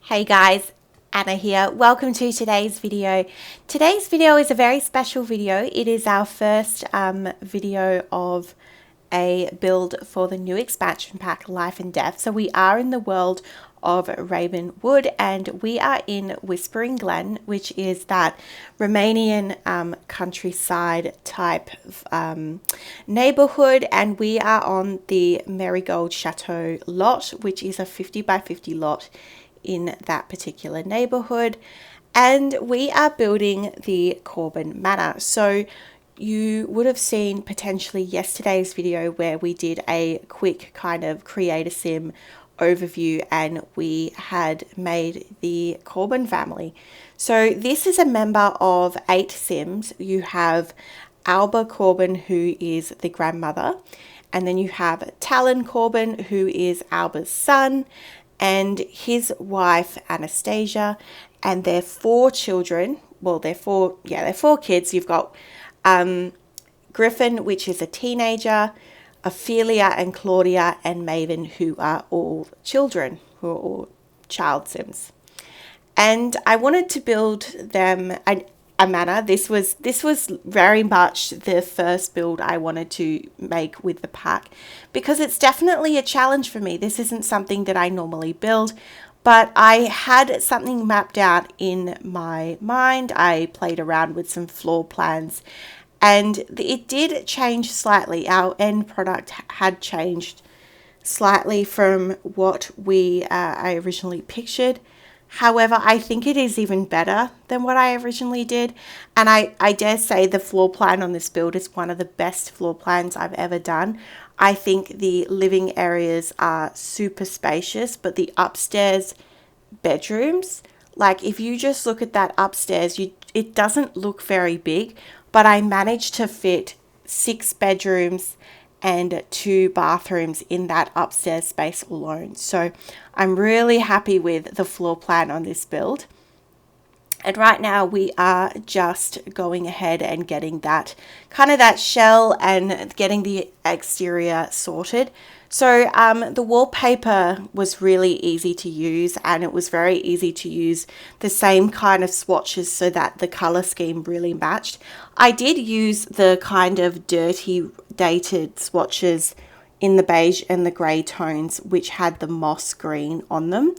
Hey guys, Anna here. Welcome to today's video. Today's video is a very special video. It is our first video of a build for the new expansion pack, Life and Death. So we are in the world of Ravenwood and we are in Whispering Glen, which is that Romanian countryside type neighborhood, and we are on the Marigold Chateau lot, which is a 50 by 50 lot in that particular neighborhood, and we are building the Corbin Manor. So you would have seen potentially yesterday's video where we did a quick kind of create a sim overview and we had made the Corbin family. So this is a member of 8 sims. You have Alba Corbin, who is the grandmother, and then you have Talon Corbin, who is Alba's son, and his wife Anastasia, and their 4 children. Well, they're four kids. You've got Griffin, which is a teenager, Ophelia and Claudia and Maven, who are all children, who are all child sims. And I wanted to build them a manor. This was very much the first build I wanted to make with the pack, because it's definitely a challenge for me. This isn't something that I normally build, but I had something mapped out in my mind. I played around with some floor plans and it did change slightly. Our end product had changed slightly from what I originally pictured. However, I think it is even better than what I originally did. And I dare say the floor plan on this build is one of the best floor plans I've ever done. I think the living areas are super spacious, but the upstairs bedrooms, like if you just look at that upstairs, it doesn't look very big, but I managed to fit 6 bedrooms and 2 bathrooms in that upstairs space alone. So I'm really happy with the floor plan on this build. And right now we are just going ahead and getting that kind of that shell and getting the exterior sorted. So the wallpaper was really easy to use, and it was very easy to use the same kind of swatches so that the color scheme really matched. I did use the kind of dirty dated swatches in the beige and the gray tones, which had the moss green on them.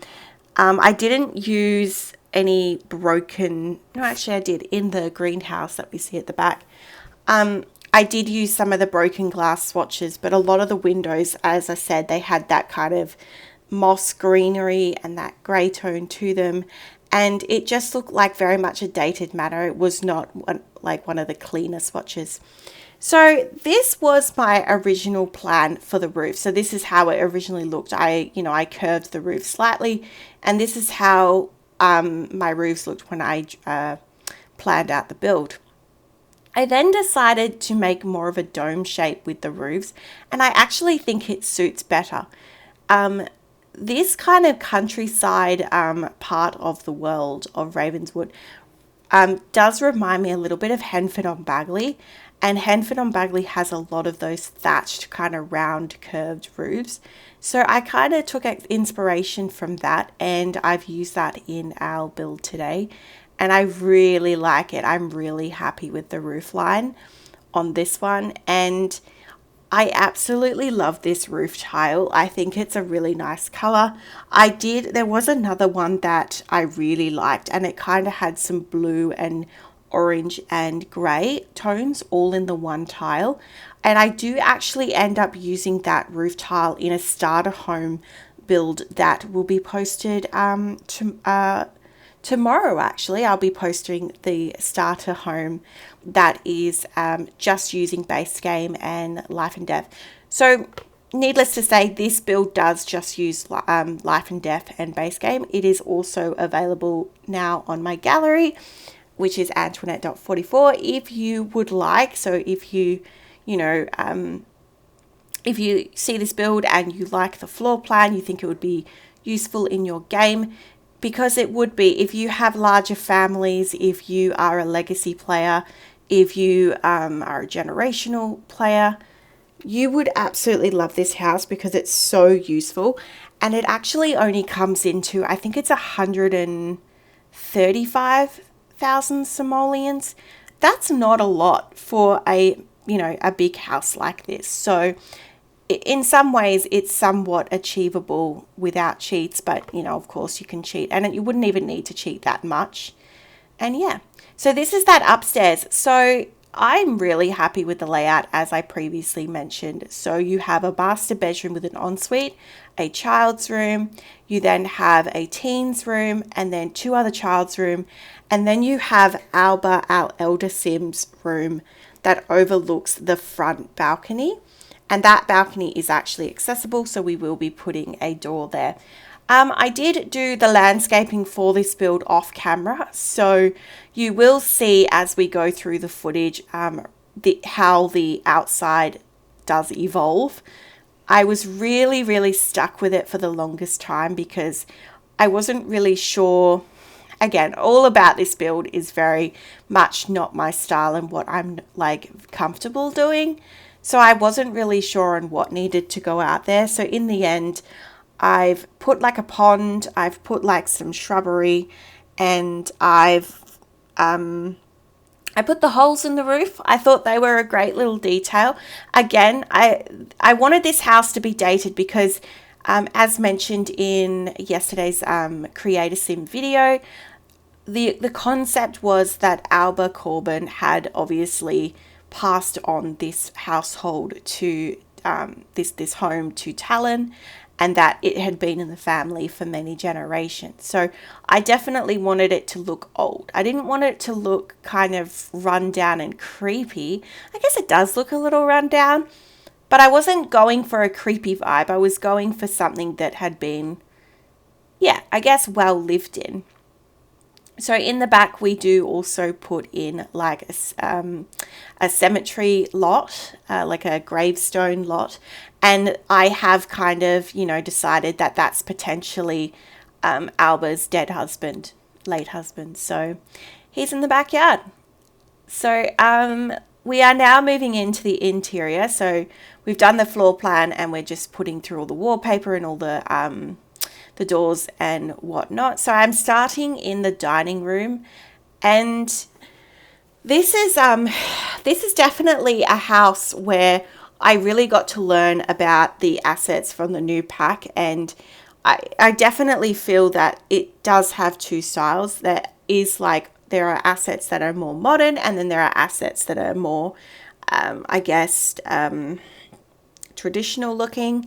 I didn't use any broken, no, actually I did, in the greenhouse that we see at the back. I did use some of the broken glass swatches, but a lot of the windows, as I said, they had that kind of moss greenery and that grey tone to them, and it just looked like very much a dated manor. It was not like one of the cleaner swatches. So this was my original plan for the roof. So this is how it originally looked. I curved the roof slightly, and this is how my roofs looked when I planned out the build. I then decided to make more of a dome shape with the roofs, and I actually think it suits better. This kind of countryside part of the world of Ravenswood does remind me a little bit of Henford-on-Bagley, and Henford-on-Bagley has a lot of those thatched kind of round curved roofs. So I kind of took inspiration from that, and I've used that in our build today. And I really like it. I'm really happy with the roof line on this one. And I absolutely love this roof tile. I think it's a really nice color. There was another one that I really liked, and it kind of had some blue and orange and gray tones all in the one tile. And I do actually end up using that roof tile in a starter home build that will be posted tomorrow. Actually, I'll be posting the starter home that is just using base game and Life and Death. So needless to say, this build does just use Life and Death and base game. It is also available now on my gallery, which is Antoinette.44, if you would like. So if you see this build and you like the floor plan, you think it would be useful in your game, because it would be if you have larger families, if you are a legacy player, if you are a generational player, you would absolutely love this house because it's so useful. and it actually only comes into, I think it's 135,000 simoleons. That's not a lot for a big house like this. So in some ways it's somewhat achievable without cheats, but of course you can cheat, and you wouldn't even need to cheat that much. And yeah, so this is that upstairs. So I'm really happy with the layout, as I previously mentioned. So you have a master bedroom with an ensuite, a child's room, you then have a teen's room, and then 2 other child's room, and then you have Alba, our elder Sim's room, that overlooks the front balcony. And that balcony is actually accessible, so we will be putting a door there. I did do the landscaping for this build off camera, so you will see as we go through the footage how the outside does evolve. I was really stuck with it for the longest time because I wasn't really sure. Again, all about this build is very much not my style and what I'm comfortable doing. So I wasn't really sure on what needed to go out there. So in the end, I've put a pond, I've put some shrubbery, and I put the holes in the roof. I thought they were a great little detail. Again, I wanted this house to be dated because, as mentioned in yesterday's Creator Sim video, the concept was that Alba Corbin had obviously passed on this household to this home to Talon, and that it had been in the family for many generations. So I definitely wanted it to look old. I didn't want it to look kind of run down and creepy. I guess it does look a little run down, but I wasn't going for a creepy vibe. I was going for something that had been, I guess, well lived in. So in the back, we do also put in a cemetery lot, like a gravestone lot. And I have kind of, decided that that's potentially Alba's late husband. So he's in the backyard. So we are now moving into the interior. So we've done the floor plan and we're just putting through all the wallpaper and all the doors and whatnot. So I'm starting in the dining room, and this is definitely a house where I really got to learn about the assets from the new pack, and I definitely feel that it does have 2 styles. There are assets that are more modern, and then there are assets that are more traditional looking.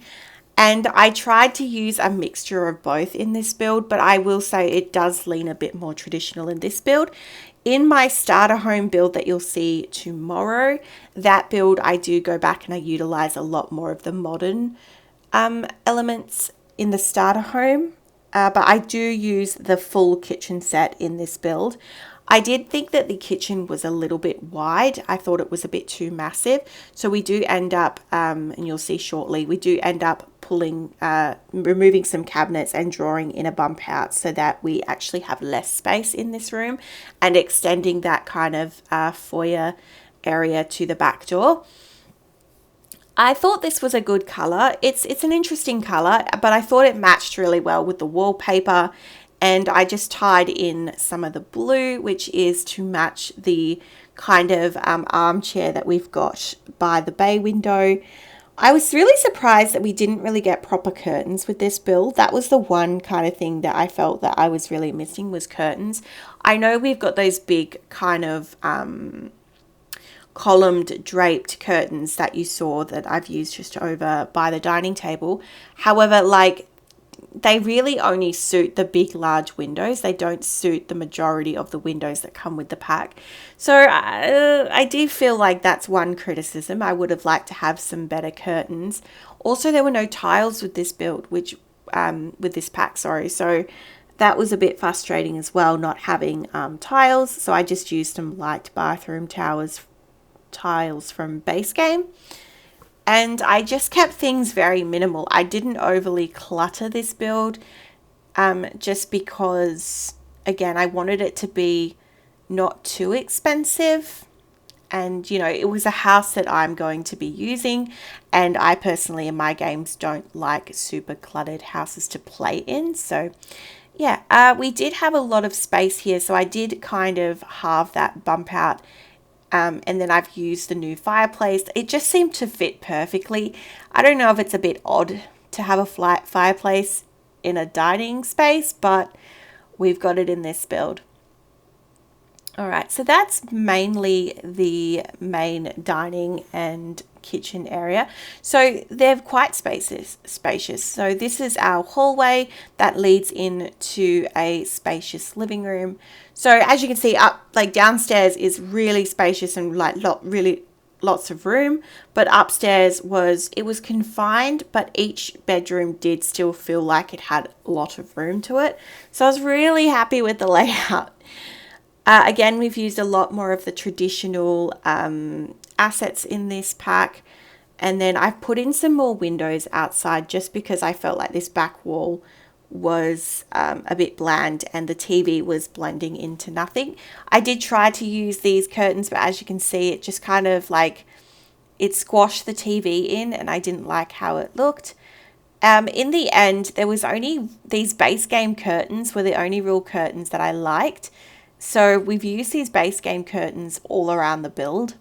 And I tried to use a mixture of both in this build, but I will say it does lean a bit more traditional in this build. In my starter home build that you'll see tomorrow, that build I do go back and I utilize a lot more of the modern elements in the starter home, but I do use the full kitchen set in this build. I did think that the kitchen was a little bit wide. I thought it was a bit too massive. So we do end up, and you'll see shortly, we do end up removing some cabinets and drawing in a bump out so that we actually have less space in this room and extending that kind of foyer area to the back door. I thought this was a good color. It's an interesting color, but I thought it matched really well with the wallpaper. And I just tied in some of the blue, which is to match the kind of armchair that we've got by the bay window. I was really surprised that we didn't really get proper curtains with this build. That was the one kind of thing that I felt that I was really missing, was curtains. I know we've got those big kind of columned draped curtains that you saw that I've used just over by the dining table. However, they really only suit the big, large windows. They don't suit the majority of the windows that come with the pack. So I do feel like that's one criticism. I would have liked to have some better curtains. Also, there were no tiles with this build, with this pack, sorry. So that was a bit frustrating as well, not having tiles. So I just used some light bathroom tiles from base game. And I just kept things very minimal. I didn't overly clutter this build just because, again, I wanted it to be not too expensive. And, you know, it was a house that I'm going to be using. And I personally, in my games, don't like super cluttered houses to play in. So, yeah, we did have a lot of space here. So I did kind of halve that bump out. And then I've used the new fireplace. It just seemed to fit perfectly. I don't know if it's a bit odd to have a flat fireplace in a dining space, but we've got it in this build. All right, so that's mainly the main dining and kitchen area. So they're quite spacious. So this is our hallway that leads into a spacious living room. So as you can see, up like downstairs is really spacious and like really lots of room, but upstairs was confined, but each bedroom did still feel like it had a lot of room to it. So I was really happy with the layout. Again, we've used a lot more of the traditional assets in this pack. And then I've put in some more windows outside just because I felt like this back wall was a bit bland and the TV was blending into nothing. I did try to use these curtains, but as you can see, it just kind of like, it squashed the TV in and I didn't like how it looked. In the end, there was only these base game curtains were the only real curtains that I liked. So we've used these base game curtains all around the build.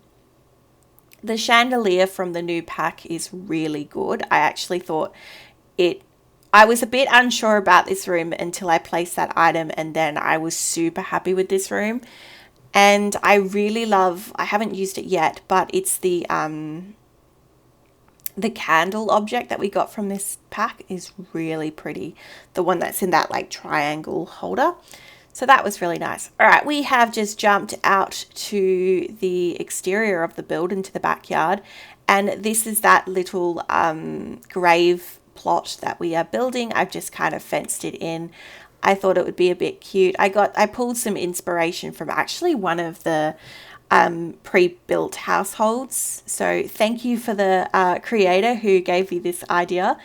The chandelier from the new pack is really good. I actually thought I was a bit unsure about this room until I placed that item, and then I was super happy with this room. And I really love, I haven't used it yet, but it's the candle object that we got from this pack is really pretty. The one that's in that like triangle holder. So that was really nice. All right, we have just jumped out to the exterior of the build into the backyard. And this is that little grave plot that we are building. I've just kind of fenced it in. I thought it would be a bit cute. I pulled some inspiration from actually one of the pre-built households. So thank you for the creator who gave me this idea.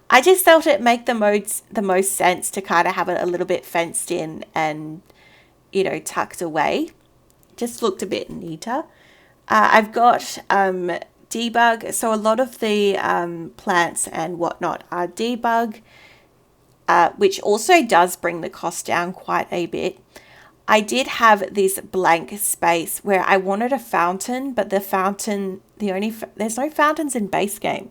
I just felt it make the most sense to kind of have it a little bit fenced in and, you know, tucked away. Just looked a bit neater. I've got debug. So a lot of the plants and whatnot are debug, which also does bring the cost down quite a bit. I did have this blank space where I wanted a fountain, but there's no fountains in base game.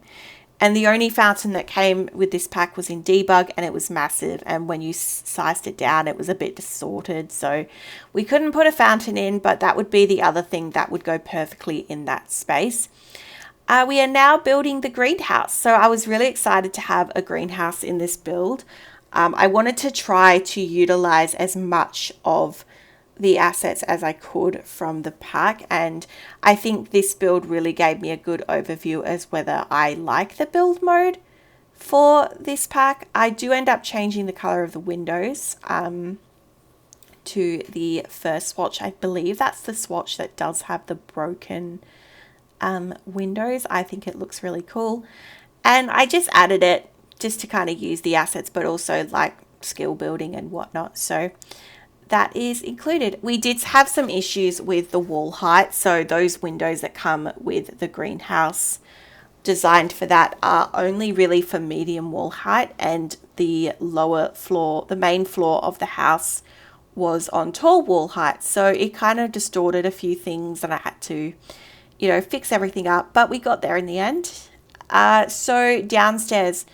And the only fountain that came with this pack was in debug, and it was massive. And when you sized it down, it was a bit distorted. So we couldn't put a fountain in, but that would be the other thing that would go perfectly in that space. We are now building the greenhouse. So I was really excited to have a greenhouse in this build. I wanted to try to utilize as much of the assets as I could from the pack, and I think this build really gave me a good overview as whether I like the build mode for this pack. I do end up changing the color of the windows to the first swatch. I believe that's the swatch that does have the broken windows. I think it looks really cool, and I just added it just to kind of use the assets, but also like skill building and whatnot. So that is included. We did have some issues with the wall height. So those windows that come with the greenhouse designed for that are only really for medium wall height, and the lower floor, the main floor of the house was on tall wall height. So it kind of distorted a few things and I had to, you know, fix everything up, but we got there in the end. So downstairs,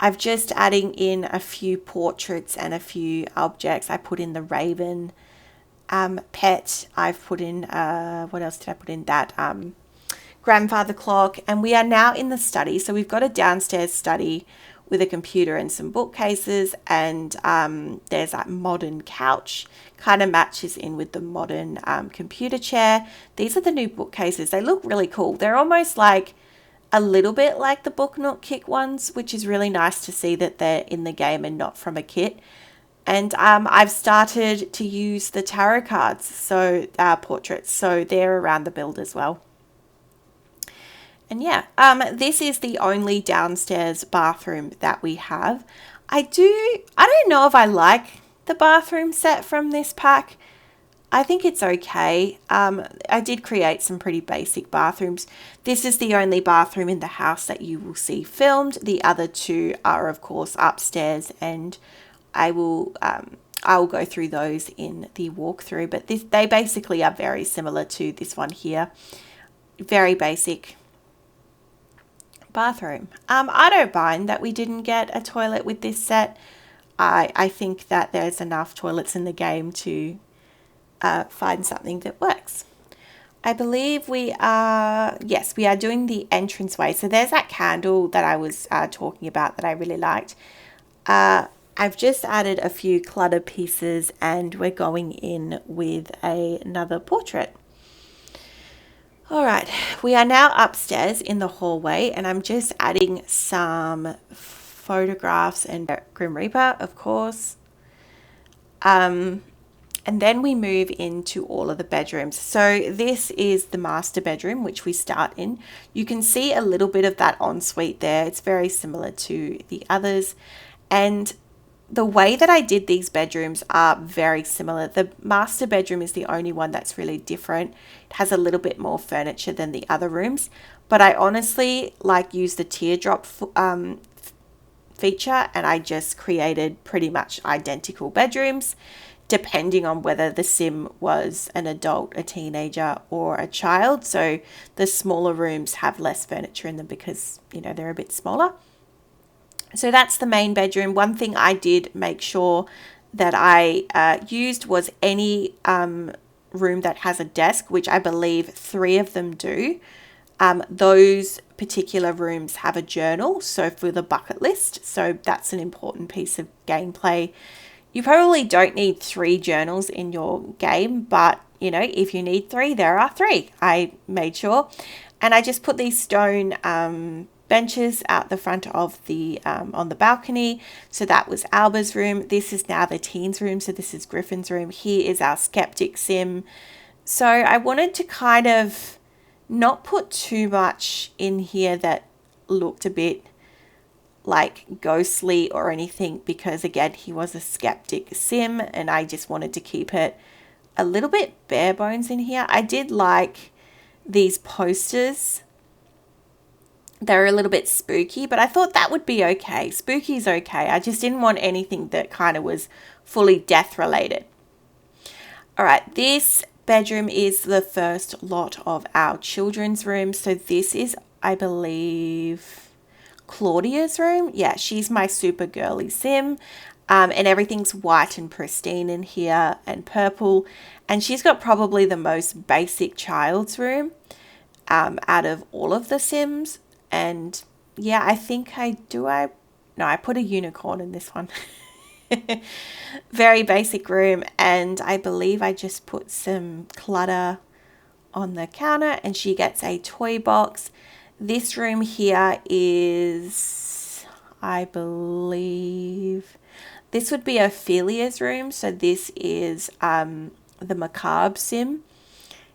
I've just adding in a few portraits and a few objects. I put in the raven pet. I've put in, what else did I put in? That grandfather clock. And we are now in the study. So we've got a downstairs study with a computer and some bookcases. And there's that modern couch. Kind of matches in with the modern computer chair. These are the new bookcases. They look really cool. They're almost like a little bit like the Book Nook kit ones, which is really nice to see that they're in the game and not from a kit. And I've started to use the tarot cards, so portraits, so they're around the build as well. And yeah, this is the only downstairs bathroom that we have. I don't know if I like the bathroom set from this pack. I think it's okay. I did create some pretty basic bathrooms. This is the only bathroom in the house that you will see filmed. The other two are, of course, upstairs, and I will go through those in the walkthrough. But they basically are very similar to this one here. Very basic bathroom. I don't mind that we didn't get a toilet with this set. I think that there's enough toilets in the game to find something that works. I believe we are doing the entranceway. So there's that candle that I was talking about that I really liked. I've just added a few clutter pieces and we're going in with another portrait. All right, we are now upstairs in the hallway and I'm just adding some photographs and Grim Reaper, of course. And then we move into all of the bedrooms. So this is the master bedroom, which we start in. You can see a little bit of that ensuite there. It's very similar to the others. And the way that I did these bedrooms are very similar. The master bedroom is the only one that's really different. It has a little bit more furniture than the other rooms. But I honestly used the teardrop feature and I just created pretty much identical bedrooms, depending on whether the sim was an adult, a teenager, or a child. So the smaller rooms have less furniture in them because, they're a bit smaller. So that's the main bedroom. One thing I did make sure that I used was any room that has a desk, which I believe 3 of them do. Those particular rooms have a journal, so for the bucket list. So that's an important piece of gameplay. You probably don't need 3 journals in your game, but if you need 3, there are 3. I made sure. And I just put these stone benches out the front of the on the balcony. So that was Alba's room. This is now the teens room. So this is Griffin's room. Here is our skeptic sim. So I wanted to kind of not put too much in here that looked a bit ghostly or anything, because again, he was a skeptic sim and I just wanted to keep it a little bit bare bones in here. I did like these posters. They're a little bit spooky, but I thought that would be okay. Spooky's okay. I just didn't want anything that kind of was fully death related. All right, this bedroom is the first lot of our children's rooms. So this is, I believe, Claudia's room. Yeah, she's my super girly sim. And everything's white and pristine in here and purple. And she's got probably the most basic child's room out of all of the sims. And yeah, I think I put a unicorn in this one. Very basic room. And I believe I just put some clutter on the counter and she gets a toy box. This room here is, I believe, this would be Ophelia's room. So this is the macabre sim.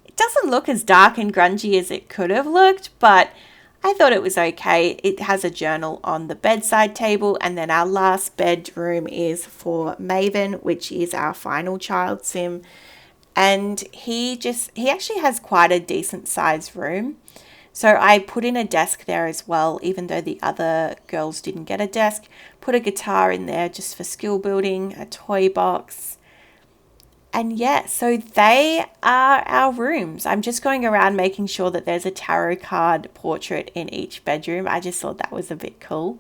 It doesn't look as dark and grungy as it could have looked, but I thought it was okay. It has a journal on the bedside table. And then our last bedroom is for Maven, which is our final child sim. And he actually has quite a decent sized room. So I put in a desk there as well, even though the other girls didn't get a desk. Put a guitar in there just for skill building, a toy box. And yeah, so they are our rooms. I'm just going around making sure that there's a tarot card portrait in each bedroom. I just thought that was a bit cool.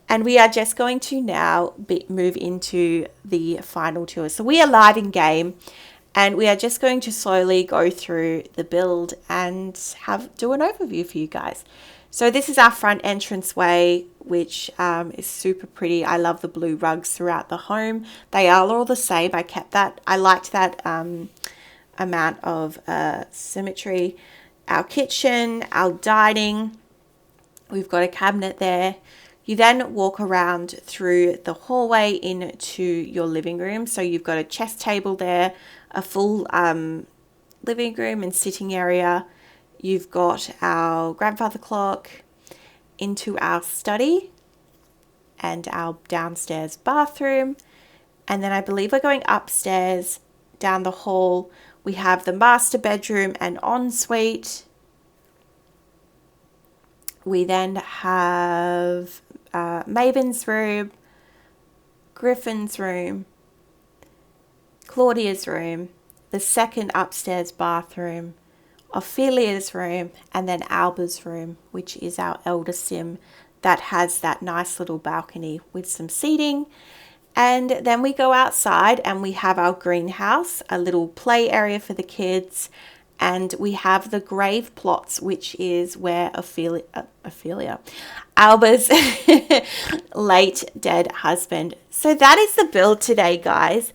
And we are just going to now move into the final tour. So we are live in game. And we are just going to slowly go through the build and do an overview for you guys. So this is our front entranceway, which is super pretty. I love the blue rugs throughout the home. They are all the same. I kept that. I liked that amount of symmetry. Our kitchen, our dining. We've got a cabinet there. You then walk around through the hallway into your living room. So you've got a chess table there, a full living room and sitting area. You've got our grandfather clock, into our study and our downstairs bathroom. And then I believe we're going upstairs down the hall, we have the master bedroom and ensuite. We then have Maven's room, Griffin's room, Claudia's room, the second upstairs bathroom, Ophelia's room, and then Alba's room, which is our elder sim that has that nice little balcony with some seating. And then we go outside and we have our greenhouse, a little play area for the kids, and we have the grave plots, which is where Alba's late dead husband. So that is the build today, guys.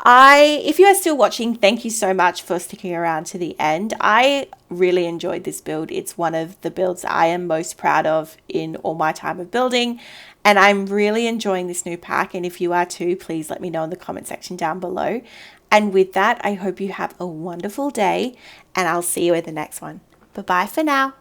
If you are still watching, thank you so much for sticking around to the end. I really enjoyed this build. It's one of the builds I am most proud of in all my time of building, and I'm really enjoying this new pack. And if you are too, please let me know in the comment section down below. And with that, I hope you have a wonderful day, and I'll see you in the next one. Bye-bye for now.